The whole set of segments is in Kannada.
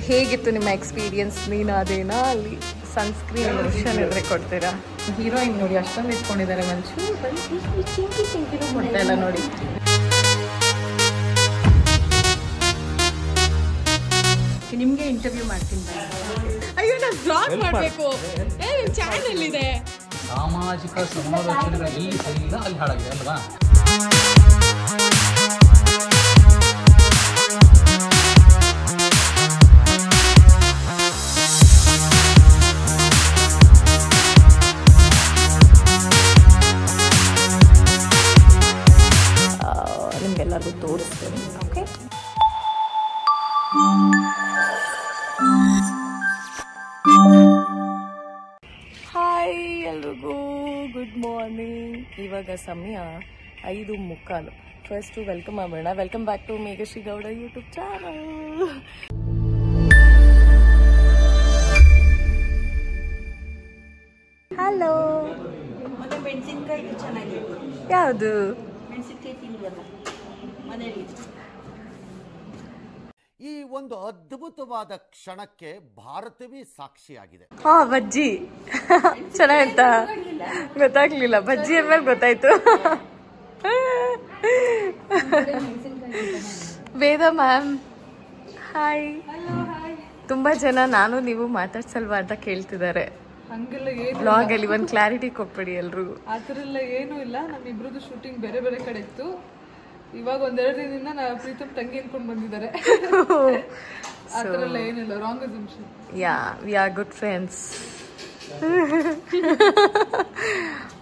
ಹೇಗಿತ್ತು ನಿಮ್ಮ ಎಕ್ಸ್ಪೀರಿಯನ್ಸ್? ನೀನಾದೇನಾ ಅಲ್ಲಿ ಸನ್ಸ್ಕ್ರೀನ್ ಲೋಷನ್ ಎದುರೆ ಕೊಡ್ತೀರಾ? ಹೀರೋಯಿನ್ ನೋಡಿ ಅಷ್ಟೊಂದು ಇಟ್ಕೊಂಡಿದ್ದಾರೆ, ಮಂಚು ಚಿಂಕಿ ಚಿಂಕಿನೂ ಕೊಡ್ತಾ ಇಲ್ಲ ನೋಡಿ. ನಿಮಗೆ ಇಂಟರ್ವ್ಯೂ ಮಾಡ್ತೀನಿ. ಅಯ್ಯೋ ನಾನು ಬ್ಲಾಗ್ ಮಾಡಬೇಕು, ನಿಮ್ಮ ಚಾನಲ್ ಇದೆ. ಸಾಮಾಜಿಕ ಸಮಾಲೋಚನೆಗಳು ಎಲ್ಲಿ ಸರಿ ಇಲ್ಲ ಅಲ್ಲಿ ಹಾಳಾಗಿದೆ ಅಲ್ವಾ? ನಿಮ್ಗೆಲ್ಲರಿಗೂ ತೋರಿಸ್ತೀನಿ. ಓಕೆ, ಹಾಯ್ ಎಲ್ರಿಗೂ, ಗುಡ್ ಮಾರ್ನಿಂಗ್. ಇವಾಗ ಸಮಯ 5:15. ಫಸ್ಟು ವೆಲ್ಕಮ್ ಮಾಡೋಣ. Welcome back to Meghashree Gowda YouTube channel. Hello. ಮೆಣಸಿನ್ಕಾಯಿ ಚೆನ್ನಾಗಿದೆ. ಯಾವುದು? ಮೆಣಸಿನ್ಕಾಯಿ ತಿಂದ್ವಲ್ಲ ಮನೆಯಲ್ಲಿ. ಈ ಒಂದು ಅದ್ಭುತವಾದ ಕ್ಷಣಕ್ಕೆ ಭಾರತವೇ ಸಾಕ್ಷಿಯಾಗಿದೆ. ಹಾ, ಬಜ್ಜಿ ಚೆನ್ನಾಗಿತ್ತಾ? ಗೊತ್ತಾಗ್ಲಿಲ್ಲ, ಬಜ್ಜಿ ಅಂದ್ಮೇಲೆ ಗೊತ್ತಾಯ್ತು. ವೇದ ಮ್ಯಾಮ್ ಹಾಯ್. ತುಂಬಾ ಜನ ನಾನು ನೀವು ಮಾತಾಡ್ಸಲ್ವಾ ಅಂತ ಕೇಳ್ತಿದ್ದಾರೆ. ಹಂಗೆಲ್ಲ ಏನು ಬ್ಲಾಗ್ ಅಲ್ಲಿ ಒಂದು ಕ್ಲಾರಿಟಿ ಕೊಟ್ಬಿಡಿ ಎಲ್ರಿಗೂ. ಆ ಥರ ಎಲ್ಲ ಏನೂ ಇಲ್ಲ. ನಮ್ಮಿಬ್ರದ್ದು ಶೂಟಿಂಗ್ ಬೇರೆ ಬೇರೆ ಕಡೆ ಇತ್ತು. ಇವಾಗ 1-2 ದಿನದಿಂದ ನಾವು ಪ್ರೀತಮ್ ತಂಗಿ ಅನ್ಕೊಂಡು ಬಂದಿದ್ದಾರೆ. ಆ ಥರ ಎಲ್ಲ ಏನಿಲ್ಲ, wrong assumption. Yeah, we are good friends.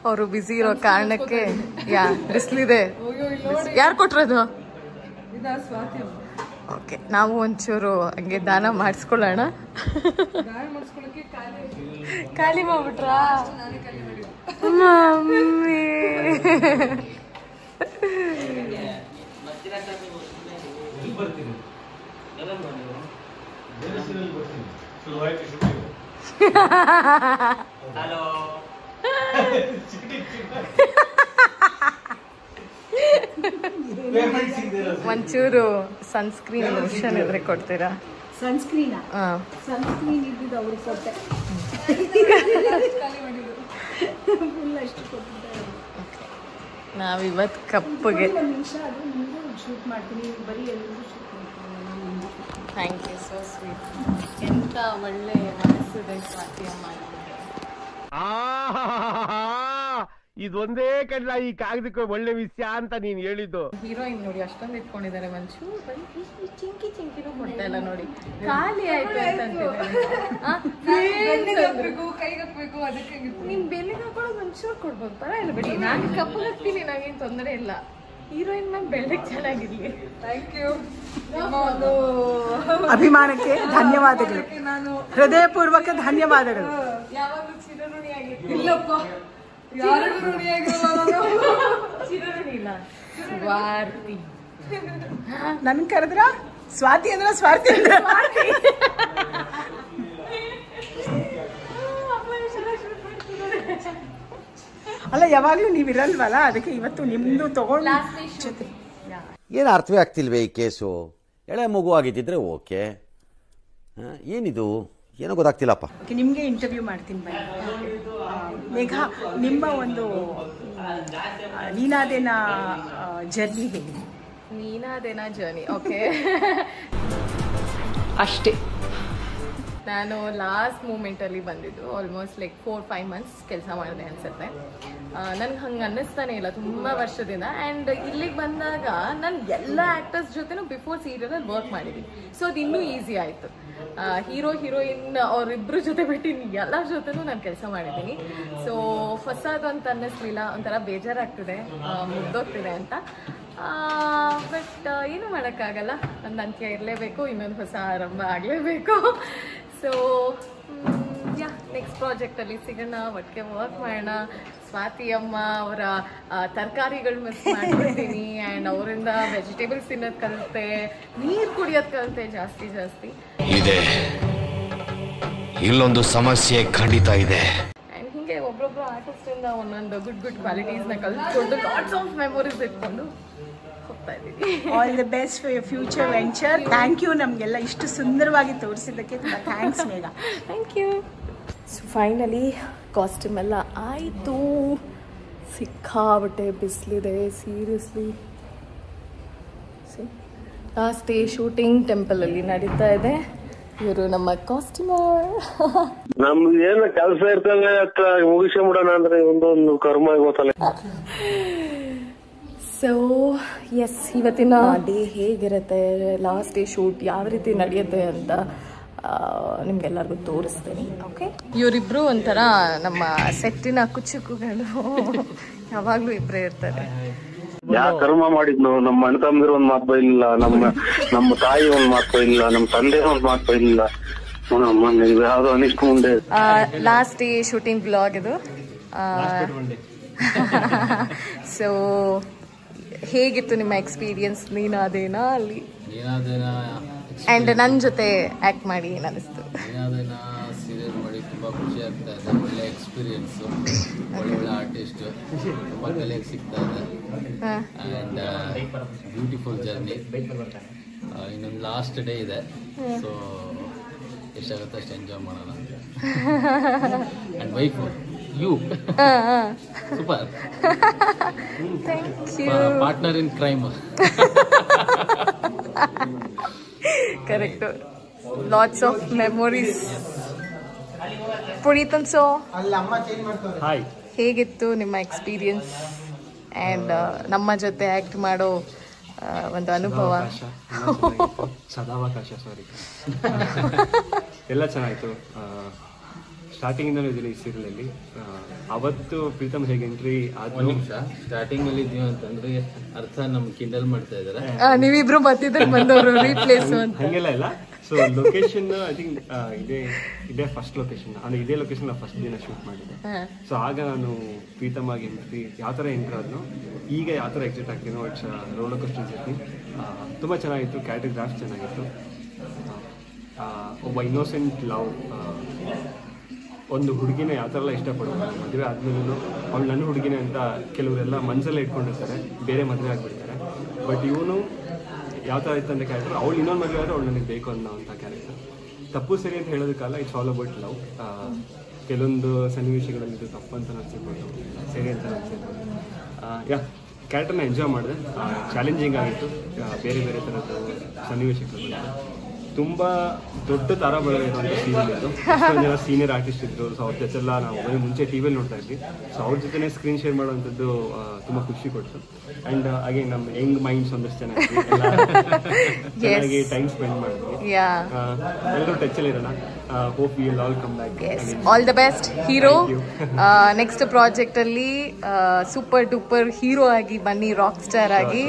ಅವರು ಬ್ಯುಸಿ ಇರೋ ಕಾರಣಕ್ಕೆ. ಯಾ, ಬಿಸಿಲಿದೆ. ಯಾರು ಕೊಟ್ರದು? ಇದಾ ಸ್ವಾತಿ. ಓಕೆ, ನಾವು ಒಂಚೂರು ಹಂಗೆ ದಾನ ಮಾಡಿಸ್ಕೊಳ್ಳೋಣ. ದಾನ ಮಾಡಿಸ್ಕೊಳ್ಳೋಕೆ ಖಾಲಿ ಮಾಡ್ಬಿಟ್ರಾ? ಮಮ್ಮಿ ಒಂಚೂರು ಸನ್ಸ್ಕ್ರೀನ್ ಲೋಷನ್ ಎದುರೆ ಕೊಡ್ತೀರಾ? ಸನ್ಸ್ಕ್ರೀನ್ ಇದ್ದಿದ್ದು ಅವ್ರಿಗೆ ಕೊಟ್ಟೆ. ಫುಲ್ ಅಷ್ಟು ಕೊಟ್ಟಿದ್ದಾರೆ. ನಾವಿವತ್ತು ಕಪ್ಪಗೆ. ಒಂದು ನಿಮಿಷ ಅದು ನಿಮಗೂ ಶೂಟ್ ಮಾಡ್ತೀನಿ, ಬರೀ ಎಲ್ಲರೂ ಶೂಟ್ ಮಾಡ್ತೀನಿ. Thank you, so sweet. ಎಂತ ಒಳ್ಳೆ ಮನಸ್ಸಿದೆ ಸ್ವಾತಿ ಅಮ್ಮ. ಇದೊಂದೇ ಕಡ್ಲ ಈ ಕಾಗದಕ್ಕೆ ಒಳ್ಳೆ ವಿಷಯ ಅಂತ ನೀನ್ ಹೇಳಿದ್ದು. ಹೀರೋಯಿನ್ ನೋಡಿ ಅಷ್ಟೊಂದು ಇಟ್ಕೊಂಡಿದ್ದಾರೆ, ಮಂಚು ಚಿಂಕಿ ಚಿಂಕಿನೂ ಕೊಡ್ತಾ ಇಲ್ಲ ನೋಡಿ. ಖಾಲಿ ಆಯ್ತು ಕೈಗೆ ಹಾಕ್ಬೇಕು, ಅದಕ್ಕೆ ನಿಮ್ ಬೆಲ್ಲಿಗೆ ಹಾಕೊಳ್ಳೋದು ಒಂಚೂರು ಕೊಡ್ಬೋದು, ಪರವಾಗಿಲ್ಲ ಬಿಡಿ. ನಾನು ಕಪ್ಪು ಹಾಕ್ತೀನಿ, ನಾವೇನು ತೊಂದರೆ ಇಲ್ಲ. ಹೀರೋಯಿನ್ ಮ್ಯಾಮ್ ಬೆಳ್ಳಕ್ಕೆ ಚೆನ್ನಾಗಿರ್ಲಿ. Thank you. ನಿಮ್ಮ ಒಂದು ಅಭಿಮಾನಕ್ಕೆ ಧನ್ಯವಾದಗಳು, ನಾನು ಹೃದಯಪೂರ್ವಕ ಧನ್ಯವಾದಗಳು. ಯಾವಾಗಲೂ ಚಿರಋಣಿ ಆಗಿರ್ತೀನಿ. ಇಲ್ಲಪ್ಪ, ಯಾರಿಗೂ ಋಣಿಯಾಗಿರಲ್ಲ ನಾನು. ಚಿರಋಣಿ ಇಲ್ಲ, ಸ್ವಾರ್ಥಿ. ನನ್ ಕರೆದ್ರ ಸ್ವಾತಿ ಅಂದ್ರ ಸ್ವಾರ್ಥಿ ಅಂದ್ರ ಅಲ್ಲ, ಯಾವಾಗ್ಲೂ ನೀವಿರಲ್ವಲ್ಲ, ಅದಕ್ಕೆ ಇವತ್ತು ನಿಮ್ದು ತಗೊಂಡು ಜೊತೆ. ಏನು ಅರ್ಥವೇ ಆಗ್ತಿಲ್ವೇ ಈ ಕೇಸು? ಎಳೆ ಮಗು ಆಗಿದ್ದಿದ್ರೆ ಓಕೆ, ಏನಿದು ಏನೋ ಗೊತ್ತಾಗ್ತಿಲ್ಲಪ್ಪ. ನಿಮ್ಗೆ ಇಂಟರ್ವ್ಯೂ ಮಾಡ್ತೀನಿ ಬನ್ನಿ. ಮೇಘ, ನಿಮ್ಮ ಒಂದು ನೀನಾದೇನ ಜರ್ನಿ ಹೇಳಿ. ನೀನಾದೇನಾ ಜರ್ನಿ? ಓಕೆ, ಅಷ್ಟೇ. ನಾನು ಲಾಸ್ಟ್ ಮೂಮೆಂಟಲ್ಲಿ ಬಂದಿದ್ದು. ಆಲ್ಮೋಸ್ಟ್ ಲೈಕ್ 4-5 ಮಂತ್ಸ್ ಕೆಲಸ ಮಾಡಿದೆ ಅನ್ಸುತ್ತೆ. ನನ್ಗೆ ಹಂಗೆ ಅನ್ನಿಸ್ತಾನೆ ಇಲ್ಲ ತುಂಬ ವರ್ಷದಿಂದ. ಆ್ಯಂಡ್ ಇಲ್ಲಿಗೆ ಬಂದಾಗ ನಾನು ಎಲ್ಲ ಆ್ಯಕ್ಟರ್ಸ್ ಜೊತೆನೂ ಬಿಫೋರ್ ಸೀರಿಯಲಲ್ಲಿ ವರ್ಕ್ ಮಾಡಿದ್ದೀನಿ. ಸೊ ಅದು ಇನ್ನೂ ಈಸಿ ಆಯಿತು. ಹೀರೋಯಿನ್ ಅವರಿಬ್ಬರ ಜೊತೆ ಬಿಟ್ಟು ಇನ್ನು ಎಲ್ಲರ ಜೊತೆನೂ ನಾನು ಕೆಲಸ ಮಾಡಿದ್ದೀನಿ. ಸೊ ಹೊಸದು ಅಂತ ಅನ್ನಿಸ್ಲಿಲ್ಲ, ಒಂಥರ ಬೇಜಾರಾಗ್ತಿದೆ, ಮುಗ್ದೋಗ್ತಿದೆ ಅಂತ. ಬಟ್ ಏನು ಮಾಡೋಕ್ಕಾಗಲ್ಲ, ಒಂದು ಅಂತ್ಯ ಇರಲೇಬೇಕು, ಇನ್ನೊಂದು ಹೊಸ ಆರಂಭ ಆಗಲೇಬೇಕು. ಸೊ ಯಾ, ನೆಕ್ಸ್ಟ್ ಪ್ರಾಜೆಕ್ಟಲ್ಲಿ ಸಿಗೋಣ, ಒಟ್ಟಿಗೆ ವರ್ಕ್ ಮಾಡೋಣ. ಸ್ವಾತಿ ಅಮ್ಮ ಅವರ ತರಕಾರಿಗಳು ಮಿಸ್ ಮಾಡ್ಬಿಡ್ತೀನಿ. ಆ್ಯಂಡ್ ಅವರಿಂದ ವೆಜಿಟೇಬಲ್ಸ್ ತಿನ್ನೋದು ಕಲಿತೆ, ನೀರು ಕುಡಿಯೋದು ಕಲಿತೆ ಜಾಸ್ತಿ ಜಾಸ್ತಿ ಇದೆ. ಇಲ್ಲೊಂದು ಸಮಸ್ಯೆ ಖಂಡಿತ ಇದೆ. ಆ್ಯಂಡ್ ಹೀಗೆ ಒಬ್ಬೊಬ್ಬರು ಆರ್ಟಿಸ್ಟಿಂದ ಒಂದೊಂದು ಗುಡ್ ಕ್ವಾಲಿಟೀಸ್ನ ಕಲಿತ್ಕೊಂಡು ಲಾಟ್ಸ್ ಆಫ್ ಮೆಮೊರೀಸ್ ಇಟ್ಕೊಂಡು ಹೋಗ್ತಾ ಮಾಡ್ತಾ ಇದ್ದೀವಿ. All the best for your future venture. Thank you ನಮಗೆಲ್ಲ ಇಷ್ಟು ಸುಂದರವಾಗಿ ತೋರಿಸಿದ್ದಕ್ಕೆ ತುಂಬ thanks Megha. Thank you. So finally costume ಎಲ್ಲ ಆಯಿತು. ಸಿಕ್ಕಾಬಟ್ಟೆ ಬಿಸಿಲಿದೆ ಸೀರಿಯಸ್ಲಿ. ಲಾಸ್ಟ್ ಡೇ ಶೂಟಿಂಗ್ ಟೆಂಪಲಲ್ಲಿ ನಡೀತಾ ಇದೆ. ಇವರು ನಮ್ಮ ಕಾಸ್ಟ್ಯೂಮರ್. ನಮ್ದು ಏನು ಕೆಲಸ ಇರ್ತದೆ ಮುಗಿಸ್ಕೊಂಬಿಡೋಣ ಅಂದ್ರೆ ಒಂದೊಂದು ಕರ್ಮ ಗೊತ್ತಲ್ಲ. ಸೊ ಎಸ್, ಇವತ್ತಿನ ಡೇ ಹೇಗಿರುತ್ತೆ, ಲಾಸ್ಟ್ ಡೇ ಶೂಟ್ ಯಾವ ರೀತಿ ನಡೆಯುತ್ತೆ ಅಂತ ನಿಮ್ಗೆಲ್ಲರಿಗೂ ತೋರಿಸ್ತೀನಿ. ಓಕೆ, ಇವರಿಬ್ರು ಒಂಥರ ನಮ್ಮ ಸೆಟ್ಟಿನ ಕುಚುಕುಗಳು. ಯಾವಾಗ್ಲೂ ಇಬ್ಬರೇ ಇರ್ತಾರೆ. ಯಾ ಕರ್ಮ ಮಾಡಿದ್ನು, ನಮ್ಮ ಅಣ್ಣ ತಮ್ಮದಿರು ಒಂದ್ ಮಾತು ಇಲ್ಲ, ನಮ್ಮ ತಾಯಿ ಒಂದ್ ಮಾತು ಇಲ್ಲ, ನಮ್ಮ ತಂದೆ ಒಂದ್ ಮಾತು ಇಲ್ಲ. ಯಾವ್ದೋ ಅನಿಷ್ಟ ಮುಂದೆ ಲಾಸ್ಟ್ ಡೇ ಶೂಟಿಂಗ್ ಬ್ಲಾಗ್ ಇದು. ಸೊ ಹೇಗಿತ್ತು ನಿಮ್ಮ ಎಕ್ಸ್ಪೀರಿಯನ್ಸ್? ನೀನು ಅದೇನಾ ಅಲ್ಲಿ ಆ್ಯಂಡ್ ನನ್ನ ಜೊತೆ ಆ್ಯಕ್ಟ್ ಮಾಡಿ ಏನು ಅನಿಸ್ತು? ಸೀರಿಯಲ್ ಮಾಡಿ ತುಂಬ ಖುಷಿ ಆಗ್ತಾ ಇದೆ. ಒಳ್ಳೆ ಎಕ್ಸ್ಪೀರಿಯನ್ಸು, ಒಳ್ಳೆ ಆರ್ಟಿಸ್ಟ್, ತುಂಬ ಕಲಿಯಕ್ಕೆ ಸಿಗ್ತಾ ಇದೆ. And beautiful journey. ಇನ್ನೊಂದು ಲಾಸ್ಟ್ ಡೇ ಇದೆ, ಸೊ ಎಷ್ಟಾಗುತ್ತೆ ಅಷ್ಟು ಎಂಜಾಯ್ ಮಾಡೋಣ. And wife you super, partner in crime. Correct, lots of memories. Puneeth ಅನ್ಸೋ, ಹೇಗಿತ್ತು ನಿಮ್ಮ ಎಕ್ಸ್ಪೀರಿಯನ್ಸ್ ಆ್ಯಂಡ್ ನಮ್ಮ ಜೊತೆ ಆ್ಯಕ್ಟ್ ಮಾಡೋ ಒಂದು ಅನುಭವ? ಸದಾವಕಾಶ ಸಾರಿ ಎಲ್ಲ ಚೆನ್ನಾಯಿತು. ಸ್ಟಾರ್ಟಿಂಗಿಂದಲೂ ಇದ್ದೀನಿ ಈ ಸೀರಿಯಲಲ್ಲಿ. ಅವತ್ತು ಪ್ರೀತಮ್ ಹೇಗೆ ಎಂಟ್ರಿ ಆದ ನಿಮಿಷ ಸ್ಟಾರ್ಟಿಂಗಲ್ಲಿ ಇದ್ದೀವಿ ಅಂತಂದ್ರೆ ಅರ್ಥ ನಮ್ಗೆ ಕಿಂಡಲ್ ಮಾಡ್ತಾ ಇದ್ದಾರೆ. ನೀವಿಬ್ರು ಮತ್ತಿದ್ರೆ ಬಂದವರು ರೀಪ್ಲೇಸ್ ಅಂತ ಹಂಗೆಲ್ಲ ಇಲ್ಲ. ಸೊ ಲೊಕೇಶನ್ ಐ ಥಿಂಕ್ ಇದೇ ಫಸ್ಟ್ ಲೊಕೇಶನ್, ಅಂದರೆ ಇದೇ ಲೊಕೇಶನ್ ನಾವು ಫಸ್ಟ್ ದಿನ ಶೂಟ್ ಮಾಡಿದ್ದೆ. ಸೊ ಆಗ ನಾನು ಪ್ರೀತಮ್ ಆಗಿ ಎಂಟ್ರಿ ಯಾವ ಥರ ಎಂಟ್ರಿ ಆದ್ನು, ಈಗ ಯಾವ ಥರ ಎಕ್ಸಿಟ್ ಆಗ್ತೀನೋ ಇಟ್ಸ್ ರೋಲರ್ ಕೋಸ್ಟರ್ ಜರ್ನಿ. ತುಂಬ ಚೆನ್ನಾಗಿತ್ತು, ಕ್ಯಾರೆಕ್ಟರ್ ಚೆನ್ನಾಗಿತ್ತು. ಒಬ್ಬ ಇನ್ನೋಸೆಂಟ್ ಲವ್, ಒಂದು ಹುಡುಗಿನ ಯಾವ ಥರ ಎಲ್ಲ ಇಷ್ಟಪಡೋದು, ಮದುವೆ ಆದ್ಮೇಲೂ ಅವಳು ನನ್ನ ಹುಡುಗಿನೇ ಅಂತ ಕೆಲವರೆಲ್ಲ ಮನಸ್ಸಲ್ಲೇ ಇಟ್ಕೊಂಡಿರ್ತಾರೆ, ಬೇರೆ ಮದುವೆ ಆಗಿಬಿಡ್ತಾರೆ. ಬಟ್ ಇವನು ಯಾವ ಥರ ಇತ್ತು ಅಂದರೆ ಕ್ಯಾರೆಕ್ಟರ್, ಅವಳು ಇನ್ನೊಂದು ಮದುವೆ ಆದರೆ ಅವಳು ನನಗೆ ಬೇಕು ಅನ್ನೋವಂಥ ಕ್ಯಾರೆಕ್ಟರ್. ತಪ್ಪು ಸರಿ ಅಂತ ಹೇಳೋದಕ್ಕಲ್ಲ, ಇಟ್ಸ್ ಆಲ್ ಅಬೌಟ್ ಲವ್. ಕೆಲವೊಂದು ಸನ್ನಿವೇಶಗಳಲ್ಲಿ ಇದು ತಪ್ಪು ಅಂತ ಅನಿಸಿರ್ಬೋದು, ಸರಿ ಅಂತ ಅನಿಸಿರ್ಬೋದು. ಕ್ಯಾರೆಕ್ಟರ್ನ ಎಂಜಾಯ್ ಮಾಡಿದೆ. ಚಾಲೆಂಜಿಂಗ್ ಆಗಿತ್ತು, ಬೇರೆ ಬೇರೆ ಥರದ್ದು ಸನ್ನಿವೇಶಗಳು. ತುಂಬ ದೊಡ್ಡ ತಾರಾಬಲ ಇರುವಂಥ ಸೀರಿಯಲ್ ಇದು. ಎಷ್ಟೊಂದು ಜನ ಸೀನಿಯರ್ ಆರ್ಟಿಸ್ಟ್ ಇದ್ದರು. ಸೊ ಅವ್ರ ಜೊತೆಲ್ಲ ನಾವು ಮುಂಚೆ ಟಿವಿಯಲ್ಲಿ ನೋಡ್ತಾ ಇದ್ವಿ. ಸೊ ಅವ್ರ ಜೊತೆ ಸ್ಕ್ರೀನ್ ಶೇರ್ ಮಾಡುವಂಥದ್ದು ತುಂಬ ಖುಷಿ ಕೊಡ್ತು. ಆ್ಯಂಡ್ ಹಾಗೆ ನಮ್ಮ ಯಂಗ್ ಮೈಂಡ್ಸ್ ಒಂದಷ್ಟು ಚೆನ್ನಾಗಿ ಟೈಮ್ ಸ್ಪೆಂಡ್ ಮಾಡಿದ್ವಿ. ಎಲ್ಲರೂ ಟಚಲ್ಲಿ ಇರೋಣ. Hope we will all come back. All the best hero. Next ಪ್ರಾಜೆಕ್ಟಲ್ಲಿ ಸೂಪರ್ ಡೂಪರ್ ಹೀರೋ ಆಗಿ ಬನ್ನಿ, ರಾಕ್ ಸ್ಟಾರ್ ಆಗಿ.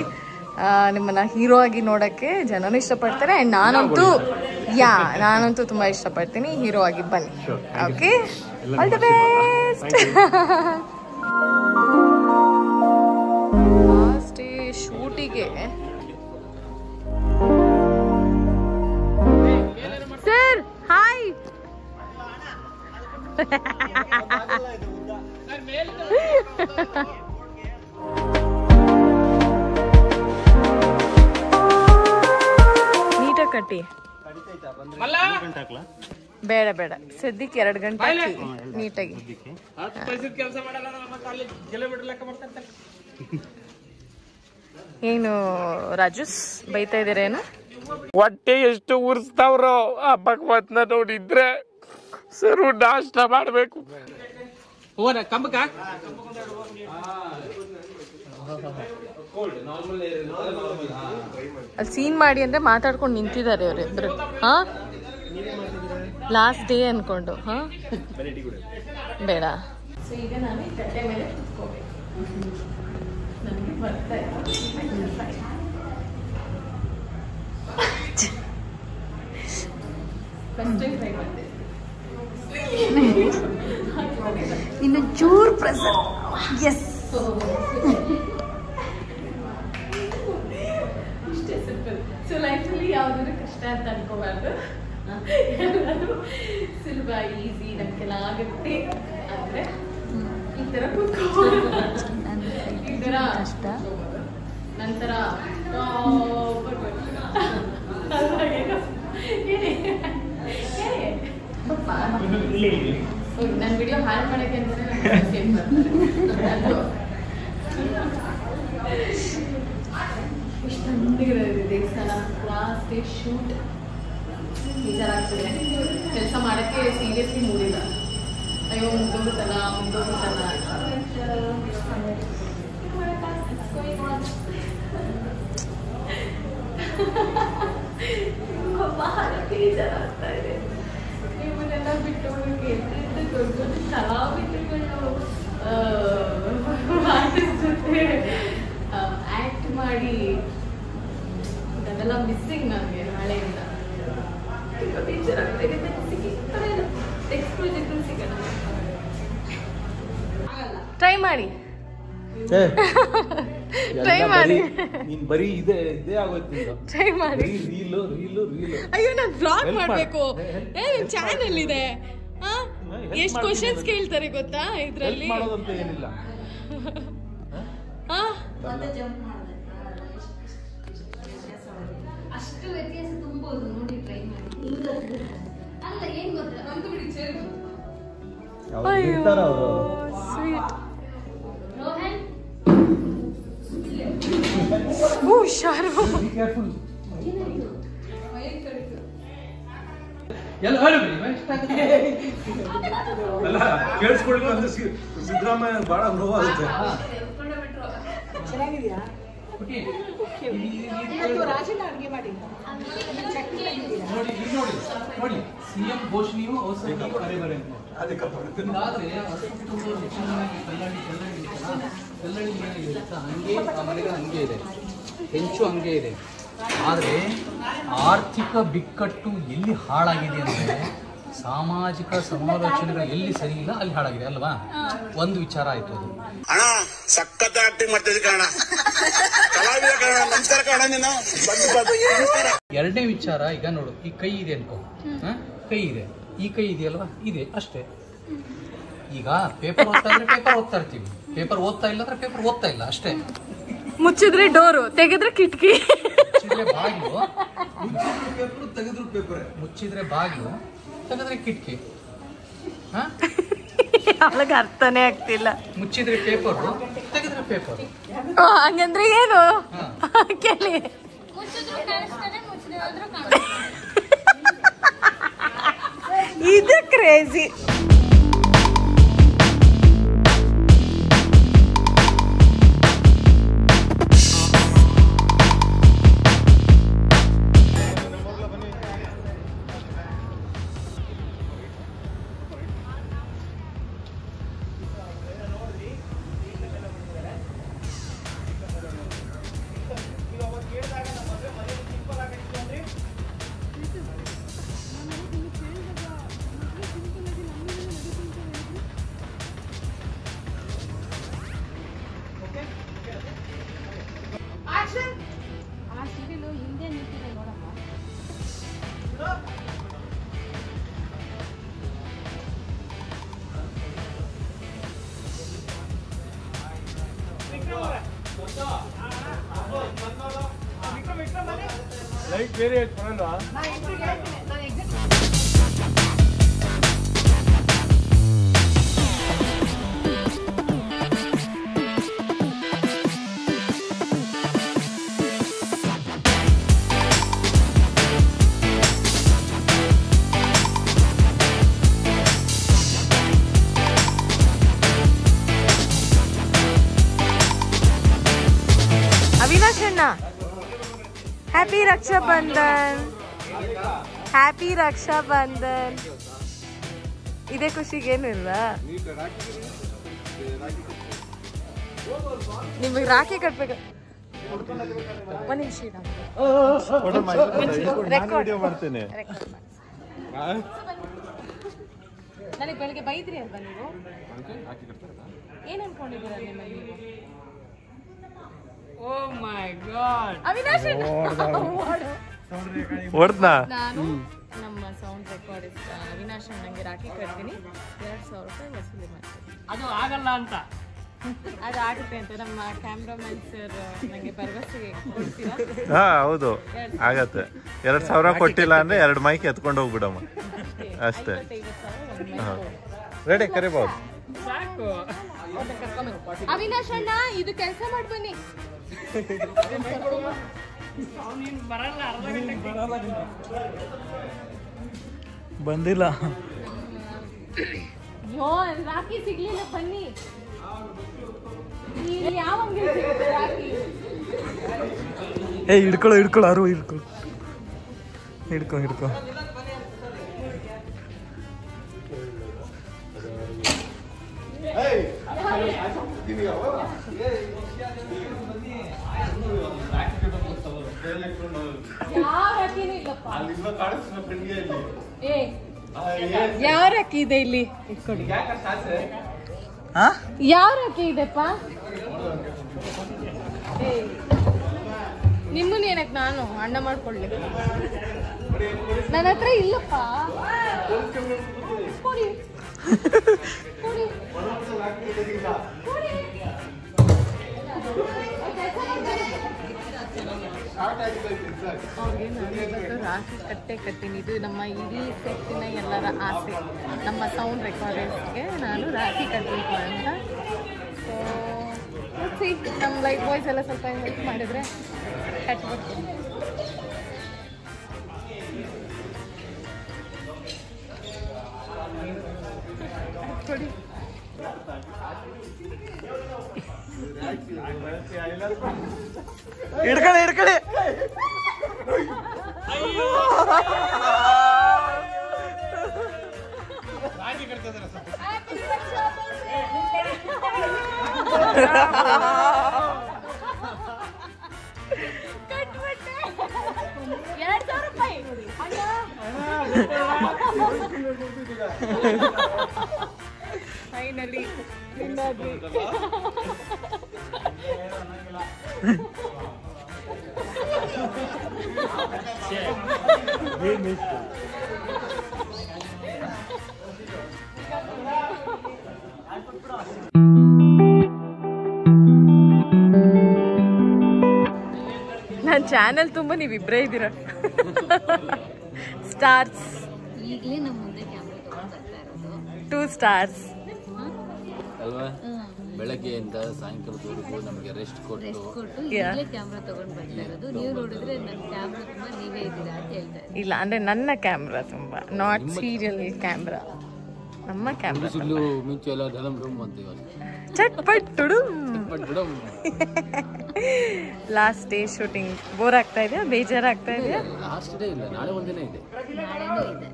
ನಿಮ್ಮನ್ನ ಹೀರೋ ಆಗಿ ನೋಡಕ್ಕೆ ಜನನು ಇಷ್ಟಪಡ್ತಾರೆ. ಅಂಡ್ ನಾನಂತೂ ತುಂಬಾ ಇಷ್ಟಪಡ್ತೀನಿ. ಹೀರೋ ಆಗಿ ಬನ್ನಿ. Okay, all the best. Last day ಶೂಟಿಗೆ ಸರ್ ಹಾಯ್. ಕಟ್ಟಿ ಬೇಡ ಬೇಡ, ಸದ್ಯಕ್ಕೆ 2 ಗಂಟೆ ನೀಟಾಗಿ. ಏನು ರಾಜುಸ್ ಬೈತಾ ಇದ್ದೀರೇನು? ಹೊಟ್ಟೆ ಎಷ್ಟು ಉರ್ಸ್ತಾವ್ರೋ ಆ ಭಗವತ್ನ ನೋಡಿದ್ರೆ ಸರು ನಾಷ್ಟ ಮಾಡ್ಬೇಕು. ಅಲ್ಲಿ ಸೀನ್ ಮಾಡಿ ಅಂದ್ರೆ ಮಾತಾಡ್ಕೊಂಡು ನಿಂತಿದ್ದಾರೆ ಅವರಿಬ್ರು. ಹಾ, ಲಾಸ್ಟ್ ಡೇ ಅನ್ಕೊಂಡು. ಹಾ, ಬೇಡ. ಸೊ ಈಗ ನಾನು ಕಟ್ಟೆ ಮೇಲೆ ಕುತ್ಕೋಬೇಕು. ನನಗೆ ಬರ್ತಾ ಇನ್ನು ಚೂರ್ ಪ್ರೆಸರ್. ಎಸ್, ಇಷ್ಟೇ ಸಿಂಪಲ್. ಸೊ ಲೈಫಲ್ಲಿ ಯಾವುದಾದ್ರು ಕಷ್ಟ ಅಂತ ಅನ್ಕೋಬಾರ್ದು. ಎಲ್ಲರೂ ಸುಲಭ, ಈಸಿ, ನಮ್ಗೆಲ್ಲ ಆಗುತ್ತೆ ಅಂದ್ರೆ ಈ ಥರ ಕೂತ್ಕೋಬೋದು. ಈ ಥರ ನಂತರ ನನ್ನ ವಿಡಿಯೋ ಹಾಳು ಮಾಡೋಕ್ಕೆ ಇಷ್ಟು ತಂಡಿಗಿದೆ ದೇವಸ್ಥಾನ. ಲಾಸ್ಟ್ ಡೇ ಶೂಟ್ ಬೇಜಾರಾಗ್ತಿದೆ. ಕೆಲಸ ಮಾಡೋಕ್ಕೆ ಸೀರಿಯಸ್ಲಿ ಮೂಡಿಲ್ಲ. ಅಯ್ಯೋ ಮುಗ್ದೋಗುತ್ತಲ್ಲ ಬಹಳ ಬೇಜಾರಾಗ್ತಾ ಇದೆ. ಇವನ್ನೆಲ್ಲ ಬಿಟ್ಟು ದೊಡ್ಡ ದೊಡ್ಡ ಕಲಾವಿದರುಗಳು ಆರ್ಟಿಸ್ಟ್ ಜೊತೆ ಆ್ಯಕ್ಟ್ ಮಾಡಿ ಅದೆಲ್ಲ ಮಿಸ್ಸಿಂಗ್ ನನಗೆ ನಾಳೆಯಿಂದ. ತುಂಬ ಬೇಜಾರಾಗ್ತಾ ಇದೆ. ನೆಕ್ಸ್ಟ್ ಪ್ರಾಜೆಕ್ಟ್ ಸಿಗೋಣ. ಟ್ರೈ ಮಾಡಿ ಟ್ರೈ ಮಾಡಿ ನೀನ್ ಬರೀ ಇದೇ ಆಗೋಯ್ತು. ಟ್ರೈ ಮಾಡಿ. ರೀಲು ಅಯ್ಯೋ ನಾನು ಬ್ಲಾಗ್ ಮಾಡಬೇಕು. ಚಾನೆಲ್ ಇದೆ. ಎಷ್ಟು ಕ್ವಶನ್ಸ್ ಕೇಳ್ತಾರೆ ಗೊತ್ತಾ ಇದ್ರಲ್ಲಿ. ಮಾಡೋದಂತ ಏನಿಲ್ಲ. ಅಷ್ಟು ವ್ಯತ್ಯಾಸ ತುಂಬಬಹುದು ನೋಡಿ. ಟ್ರೈ ಮಾಡಿ. ಅಲ್ಲ ಏನ್ ಗೊತ್ತಾ ನಮ್ದು ಬಿಡಿ ಸೇರಿ. ಸ್ವೀಟ್ ರೋಹನ್ ಹುಷಾರು. ಅಲ್ಲ ಕೇಳಿಸ್ಕೊಳ್ಳಿ ಅಂದ್ರೆ ಸಿದ್ದರಾಮಯ್ಯ ಬಹಳ ನೋವಾಗುತ್ತೆ. ಚೆನ್ನಾಗಿದ್ಯಾ? ರಾಜನ ಅಡುಗೆ ಮಾಡಿ ನೋಡಿ ಸಿಎಂ ಘೋಷಣೆಯು ಔಷಧಿ ಕರೆಬರೆ ಅದಕ್ಕೆ ಕಲ್ಲಳ್ಳಿ ಏನಿದೆ ಹಂಗೆ ಆ ಮನೆಗೆ ಹಂಗೆ ಇದೆ, ಹೆಂಚು ಹಂಗೆ ಇದೆ. ಆದರೆ ಆರ್ಥಿಕ ಬಿಕ್ಕಟ್ಟು ಎಲ್ಲಿ ಹಾಳಾಗಿದೆ ಅಂದರೆ ಸಾಮಾಜಿಕ ಸಮಾಲೋಚನೆಗಳು ಎಲ್ಲಿ ಸರಿ ಇಲ್ಲ ಅಲ್ಲಿ ಹಾಳಾಗಿದೆ ಅಲ್ವಾ? ಒಂದು ವಿಚಾರ ಆಯ್ತು. ಅದು ಅಣ್ಣ ಸಖತ್ ಆಕ್ಟಿಂಗ್ ಮಾಡ್ತಿದ್ದೆ ಕಾರಣ ಕಲಾವಿದ ಕಾರಣ ನಮಸ್ಕಾರ ಕಾರಣ ನೀನು. ಎರಡನೇ ವಿಚಾರ, ಈಗ ನೋಡು ಈ ಕೈ ಇದೆ ಅನ್ಕೋ, ಕೈ ಇದೆ, ಈ ಕೈ ಇದೆಯಲ್ವಾ, ಇದೆ ಅಷ್ಟೇ. ಈಗ ಪೇಪರ್ ಓದ್ತಾ ಇದ್ರೆ ಪೇಪರ್ ಓದ್ತಾ ಇರ್ತೀವಿ, ಪೇಪರ್ ಓದ್ತಾ ಇಲ್ಲ ಅಂದ್ರೆ ಪೇಪರ್ ಓದ್ತಾ ಇಲ್ಲ ಅಷ್ಟೇ. ಮುಚ್ಚಿದ್ರೆ ಡೋರು, ತೆಗೆದ್ರೆ ಕಿಟಕಿ, ಮುಚ್ಚಿದ್ರೆ ಬಾಗಿಲು, ತೆಗೆದ್ರು ಪೇಪರ್, ಮುಚ್ಚಿದ್ರೆ ಬಾಗಿಲು, ತೆಗೆದ್ರೆ ಕಿಟಕಿ. ಅವಳಿಗೆ ಅರ್ಥನೇ ಆಗ್ತಿಲ್ಲ. ಮುಚ್ಚಿದ್ರೆ ಪೇಪರು, ತೆಗೆದ್ರೆ ಪೇಪರ್. ಹಂಗಂದ್ರೆ ಏನು ಕೇಳಿ. ಇದು ಕ್ರೇಜಿ. ಲೈಟ್ ಬೇರೆ ಬರಲ್ವಾ? ಅವಿನಾಶ್ ಅಣ್ಣ, ಹ್ಯಾಪಿ ರಕ್ಷಾ ಬಂಧನ್, ಹ್ಯಾಪಿ ರಕ್ಷಾ ಬಂಧನ್. ಇದೇ ಖುಷಿಗೇನು ಇಲ್ಲ? ನಿಮಗೆ ರಾಖಿ ಕಟ್ಬೇಕು. ಒಂದು ನಿಮಿಷ ಮಾಡ್ತೇನೆ. ನನಗೆ ಬೆಳಿಗ್ಗೆ ಬೈದ್ರಿ ಅಲ್ವಾ ನೀವು? ಏನ್ ಅನ್ಕೊಂಡಿದ್ದೀರಾ ನಿಮ್ಮಲ್ಲಿ ನೀವು? ಓ ಮೈ ಗಾಡ್, ಅವಿನಾಶ್ ನಾನು ನಮ್ಮ ಸೌಂಡ್ ರೆಕಾರ್ಡಿಸ್ಟ್ ಅವಿನಾಶ್ ನಂಗೆ ರಾಖಿ ಕಟ್ತೀನಿ, 2,000 ರೂಪಾಯಿ ವಸೂಲಿ ಮಾಡ್ತೀನಿ. ಅದು ಆಗಲ್ಲ ಅಂತ ಅದಾಗುತ್ತೆ ಅಂತ ನಮ್ಮ ಕ್ಯಾಮ್ರಾಮನ್ ಸರ್ ನನಗೆ ಭರವಸೆ ಕೊಡ್ತೀರಾ? ಹಾ ಹೌದು ಆಗತ್ತೆ. 2,000 ಕೊಟ್ಟಿಲ್ಲ ಅಂದ್ರೆ 2 ಮೈಕ್ ಎತ್ಕೊಂಡು ಹೋಗ್ಬಿಡಮ್ಮ ಅಷ್ಟೇ. ರೆಡಿ ಕರಿಬಹುದು. ಸಾಕು. ಅವಿನಾಶ್ ಅಣ್ಣ ಇದು ಕೆಲಸ ಮಾಡಿ ಬನ್ನಿ. ಬಂದಿಲ್ಲ. ರಾಖಿ ಸಿಗ್ಲಿಲ್ಲ ಬನ್ನಿ. ಯಾವ ಅಂಗಡಿ ಸಿಗುತ್ತೆ ರಾಖಿ? ಹಿಡ್ಕೊಳ್ಳೋ ಅರು ಹಿಡ್ಕೊ. ಯಾವ ರಾಖಿ ಇದೆ ಇಲ್ಲಿ? ಯಾವ ರಾಖಿ ಇದೆಪ್ಪ? ನಿಮ್ಮನ್ನ ಏನಕ್ಕೆ ನಾನು ಅಣ್ಣ ಮಾಡ್ಕೊಳ್ಳಿ? ನನ್ನ ಹತ್ರ ಇಲ್ಲಪ್ಪ. ಕೊಡಿ ಕೊಡಿ. ಅವ್ರಿಗೆ ನಾನು ಇವತ್ತು ರಾಖಿ ಕಟ್ತೀನಿ. ಇದು ನಮ್ಮ ಇಡೀ ಸೆಟ್ಟಿನ ಎಲ್ಲರ ಆಸೆ. ನಮ್ಮ ಸೌಂಡ್ ರೆಕಾರ್ಡರ್ಸ್ಗೆ ನಾನು ರಾಖಿ ಕಟ್ಟಬೇಕು ಅಂತ. ಸೊ ನಮ್ಮ ಲೈಫ್ ಬಾಯ್ಸ್ ಎಲ್ಲ ಸ್ವಲ್ಪ ಹೆಲ್ಪ್ ಮಾಡಿದರೆ ಕಟ್ಬಿಡ್ತೀನಿ. ಕೊಡಿ. ಹಿಡ್ಕೊಳ್ಳಿ. ಫೈನಲಿ ನನ್ನ ಚಾನೆಲ್ ತುಂಬ ನೀವಿಬ್ಬರೇ ಇದ್ದೀರ ಸ್ಟಾರ್ಸ್. ಈಗಲೇ ನಮ್ಮ ಮುಂದೆ ಕ್ಯಾಮ್ರಾ ತಗೊಂಡು ಬರ್ತಾ ಇರೋದು 2 ಸ್ಟಾರ್ಸ್ ಅಲ್ವಾ? ಬೆಳಗ್ಗೆಯಿಂದ ಸಾಯಂಕಾಲದವರೆಗೂ ನಮಗೆ ರೆಸ್ಟ್ ಕೊಟ್ಟು ಈಗಲೇ ಕ್ಯಾಮ್ರಾ ತಗೊಂಡು ಬರ್ತಾ ಇರೋದು. ನೀವು ನೋಡಿದ್ರೆ ನನ್ನ ಕ್ಯಾಮ್ರಾ ತುಂಬ ನೀವೇ ಇದ್ದೀರಾ ಅಂತ ಹೇಳ್ತಾ ಇದ್ದೀನಿ. ಇಲ್ಲ ಅಂದ್ರೆ ನನ್ನ ಕ್ಯಾಮ್ರಾ ತುಂಬ, ನಾಟ್ ಸೀರಿಯಲ್ ಕ್ಯಾಮ್ರಾ. ನಮ್ಮ ಕ್ಯಾಮ್ರಾ ಮುಂಚೆ ಎಲ್ಲ ಧನಂ ರೂಮ್ ಅಂತೀವಿ. ಚಟ್ಪಟ್ಟು ಲಾಸ್ಟ್ ಡೇ ಶೂಟಿಂಗ್ ಬೋರ್ ಆಗ್ತಾ ಇದೆಯಾ? ಬೇಜಾರಾಗ್ತಾ ಇದೆಯಾ? ಲಾಸ್ಟ್ ಡೇ ಇಲ್ಲ, ನಾಳೆ ಒಂದಿನ ಇದೆ. ನಾಳೆನೂ ಇದೆ.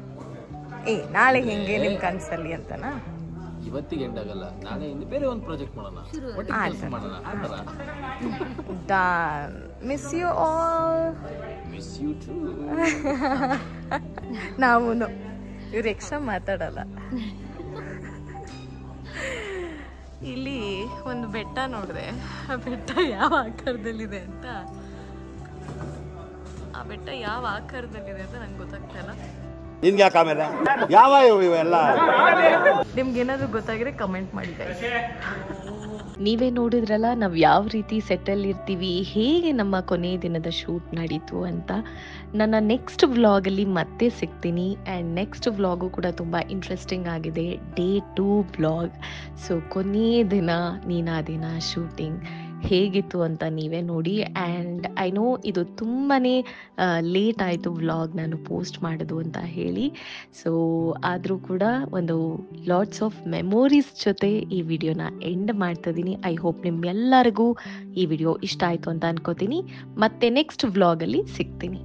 ನಾಳೆ ಹೆಂಗೆ ನಿಮ್ ಕನ್ಸಲ್ಲಿ ಅಂತನಾ? ಇವತ್ತಿಗೆ ಎಂಡ್ ಆಗಲ್ಲ, ನಾಳೆ ಬೇರೆ ಒಂದು ಪ್ರಾಜೆಕ್ಟ್ ಮಾಡೋಣ, miss you all. Miss you too. ನಾವು ಇವ್ರು ಎಕ್ಸ್ಟ್ರಾ ಮಾತಾಡಲ್ಲ. ಇಲ್ಲಿ ಒಂದು ಬೆಟ್ಟ ನೋಡಿದೆ, ಆ ಬೆಟ್ಟ ಯಾವ ಆಕಾರದಲ್ಲಿದೆ ಅಂತ, ಆ ಬೆಟ್ಟ ಯಾವ ಆಕಾರದಲ್ಲಿದೆ ಅಂತ ನಂಗೆ ಗೊತ್ತಾಗ್ತಾ ಇಲ್ಲ. ನಿನ್ಗೆ ಯಾಕೆ ಆಮೇಲೆ ಯಾವ ಇವೆಲ್ಲ ನಿಮ್ಗೇನಾದ್ರು ಗೊತ್ತಾಗಿದ್ರೆ ಕಮೆಂಟ್ ಮಾಡಿ ಗೈಸ್. ನೀವೇ ನೋಡಿದ್ರಲ್ಲ ನಾವು ಯಾವ ರೀತಿ ಸೆಟ್ಟಲ್ಲಿ ಇರ್ತೀವಿ, ಹೇಗೆ ನಮ್ಮ ಕೊನೆಯ ದಿನದ ಶೂಟ್ ನಡೀತು ಅಂತ. ನನ್ನ ನೆಕ್ಸ್ಟ್ ವ್ಲಾಗಲ್ಲಿ ಮತ್ತೆ ಸಿಗ್ತೀನಿ. ಆ್ಯಂಡ್ ನೆಕ್ಸ್ಟ್ ವ್ಲಾಗು ಕೂಡ ತುಂಬ ಇಂಟ್ರೆಸ್ಟಿಂಗ್ ಆಗಿದೆ, ಡೇ 2 ವ್ಲಾಗ್. ಸೊ ಕೊನೆಯ ದಿನ ನೀನಾ ದಿನ ಶೂಟಿಂಗ್ ಹೇಗಿತ್ತು ಅಂತ ನೀವೇ ನೋಡಿ. ಆ್ಯಂಡ್ ಐ ನೋ ಇದು ತುಂಬಾ ಲೇಟ್ ಆಯಿತು ವ್ಲಾಗ್ ನಾನು ಪೋಸ್ಟ್ ಮಾಡೋದು ಅಂತ ಹೇಳಿ. ಸೊ ಆದರೂ ಕೂಡ ಒಂದು ಲಾಟ್ಸ್ ಆಫ್ ಮೆಮೊರೀಸ್ ಜೊತೆ ಈ ವಿಡಿಯೋನ ಎಂಡ್ ಮಾಡ್ತಿದ್ದೀನಿ. ಐ ಹೋಪ್ ನಿಮ್ಮೆಲ್ಲರಿಗೂ ಈ ವಿಡಿಯೋ ಇಷ್ಟ ಆಯಿತು ಅಂತ ಅನ್ಕೋತೀನಿ. ಮತ್ತೆ ನೆಕ್ಸ್ಟ್ ವ್ಲಾಗಲ್ಲಿ ಸಿಗ್ತೀನಿ.